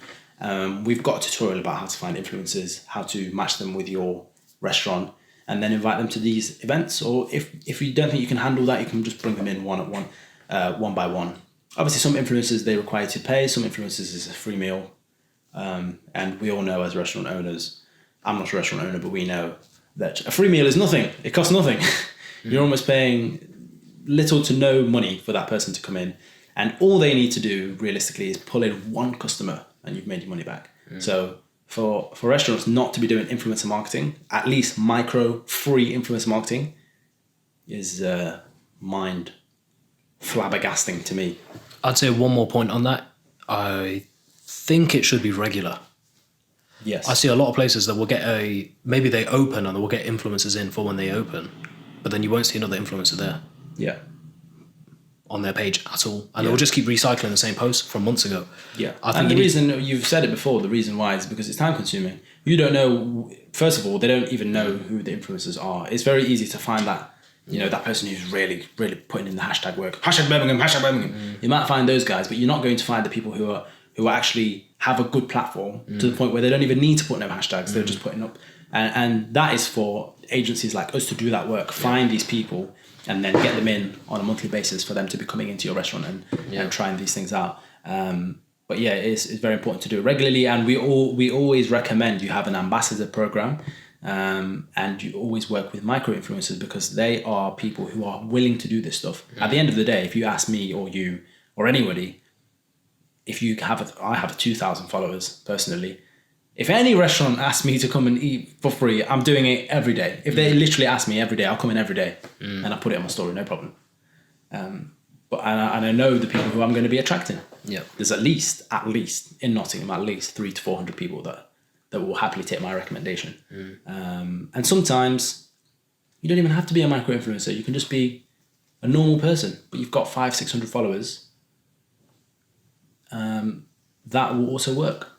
We've got a tutorial about how to find influencers, how to match them with your restaurant, and then invite them to these events. Or if you don't think you can handle that, you can just bring them in one by one. Obviously, some influencers, they require you to pay. Some influencers is a free meal. And we all know as restaurant owners, I'm not a restaurant owner, but we know that a free meal is nothing. It costs nothing. You're almost paying little to no money for that person to come in. And all they need to do realistically is pull in one customer and you've made your money back. So for restaurants not to be doing influencer marketing, at least micro free influencer marketing, is mind flabbergasting to me. I'd say one more point on that. I think it should be regular. Yes. I see a lot of places that will get maybe they open and they will get influencers in for when they open, but then you won't see another influencer there. On their page at all. And they'll just keep recycling the same post from months ago. I think reason, you've said it before, the reason why is because it's time consuming. You don't know, first of all, they don't even know who the influencers are. It's very easy to find that, that person who's really, really putting in the hashtag work. Hashtag Birmingham. You might find those guys, but you're not going to find the people who actually have a good platform to the point where they don't even need to put no hashtags. They're just putting up. And that is for agencies like us to do that work. Find these people and then get them in on a monthly basis for them to be coming into your restaurant and trying these things out. But yeah, it's very important to do it regularly. And we always recommend you have an ambassador program. And you always work with micro influencers because they are people who are willing to do this stuff. At the end of the day, if you ask me or you or anybody, if you have I have 2,000 followers personally. If any restaurant asks me to come and eat for free, I'm doing it every day. If they literally ask me every day, I'll come in every day and I put it on my story, no problem. But I know the people who I'm going to be attracting. Yeah. There's at least in Nottingham, at least 300 to 400 people that will happily take my recommendation. And sometimes you don't even have to be a micro influencer. You can just be a normal person, but you've got 500-600 followers. That will also work.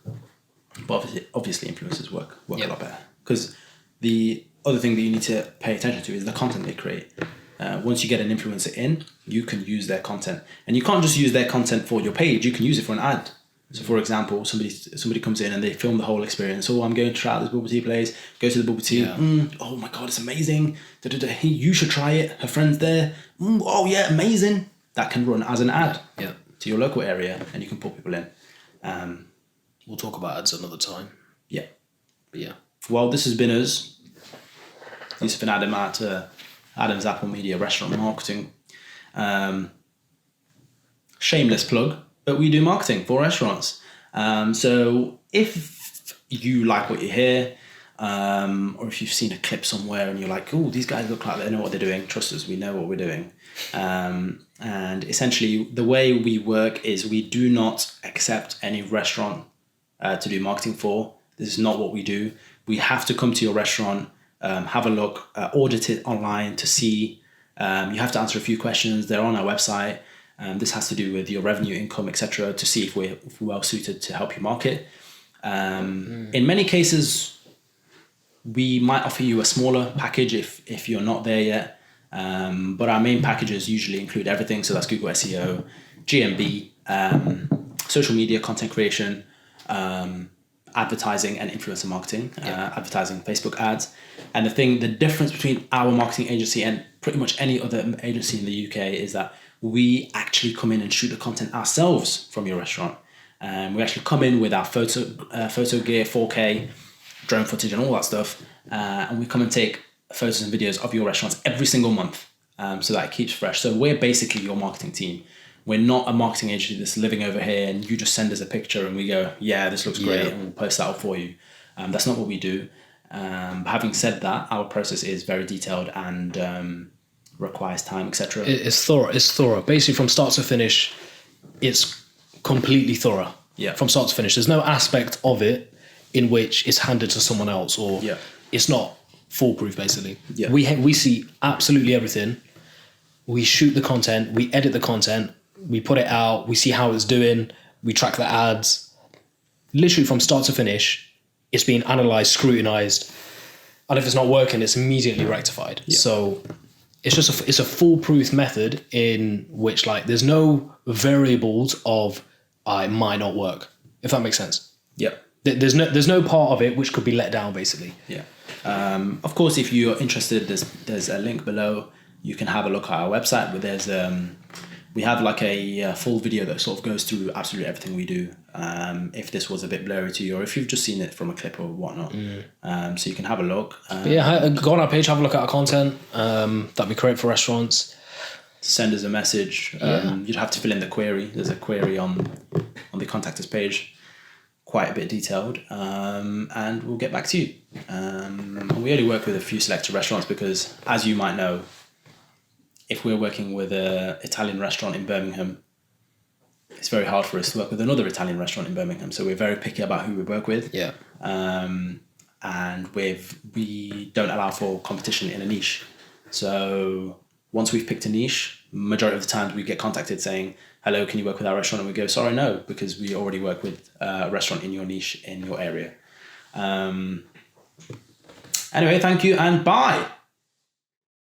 But obviously influencers work a lot better, because the other thing that you need to pay attention to is the content they create. Once you get an influencer in, you can use their content, and you can't just use their content for your page. You can use it for an ad. So, for example, somebody comes in and they film the whole experience. Oh, I'm going to try out this bubble tea place. Go to the bubble tea. Yeah. Oh my god, it's amazing. Hey, you should try it. Her friend's there. Oh yeah, amazing. That can run as an ad to your local area, and you can put people in. We'll talk about ads another time. Yeah. But yeah. Well, this has been us. Yusuf and Adam at Adam's Apple Media Restaurant Marketing. Shameless plug, but we do marketing for restaurants. So if you like what you hear, or if you've seen a clip somewhere and you're like, oh, these guys look like they know what they're doing, trust us, we know what we're doing. And essentially the way we work is we do not accept any restaurant to do marketing for. This is not what we do. We have to come to your restaurant, have a look, audit it online to see. You have to answer a few questions. They're on our website. This has to do with your revenue, income, etc., to see if we're well suited to help you market. In many cases, we might offer you a smaller package if you're not there yet. But our main packages usually include everything. So that's Google SEO, GMB, social media content creation, advertising and influencer marketing, advertising Facebook ads. And the difference between our marketing agency and pretty much any other agency in the UK is that we actually come in and shoot the content ourselves from your restaurant. We actually come in with our photo gear, 4K, drone footage and all that stuff. And we come and take photos and videos of your restaurants every single month, so that it keeps fresh. So we're basically your marketing team. We're not a marketing agency that's living over here and you just send us a picture and we go, yeah, this looks great, and we'll post that up for you. That's not what we do. Having said that, our process is very detailed and requires time, etc. It's thorough. Basically, from start to finish, it's completely thorough. Yeah. From start to finish. There's no aspect of it in which it's handed to someone else, or it's not foolproof, basically. Yeah. We see absolutely everything. We shoot the content, we edit the content, we put it out, we see how it's doing, we track the ads. Literally from start to finish, it's being analysed, scrutinised, and if it's not working, it's immediately rectified. Yeah. So it's a foolproof method in which, like, there's no variables of it might not work, if that makes sense. Yeah. There's no part of it which could be let down, basically. Yeah. Of course, if you're interested, there's a link below. You can have a look at our website, but there's we have like a full video that sort of goes through absolutely everything we do. If this was a bit blurry to you, or if you've just seen it from a clip or whatnot, so you can have a look. Go on our page, have a look at our content that we create for restaurants. Send us a message. You'd have to fill in the query. There's a query on the contact us page, quite a bit detailed, and we'll get back to you. We only work with a few selected restaurants because, as you might know, if we're working with an Italian restaurant in Birmingham, it's very hard for us to work with another Italian restaurant in Birmingham. So we're very picky about who we work with. Yeah. And we don't allow for competition in a niche. So once we've picked a niche, majority of the times we get contacted saying, hello, can you work with our restaurant? And we go, sorry, no, because we already work with a restaurant in your niche, in your area. Anyway, thank you and bye.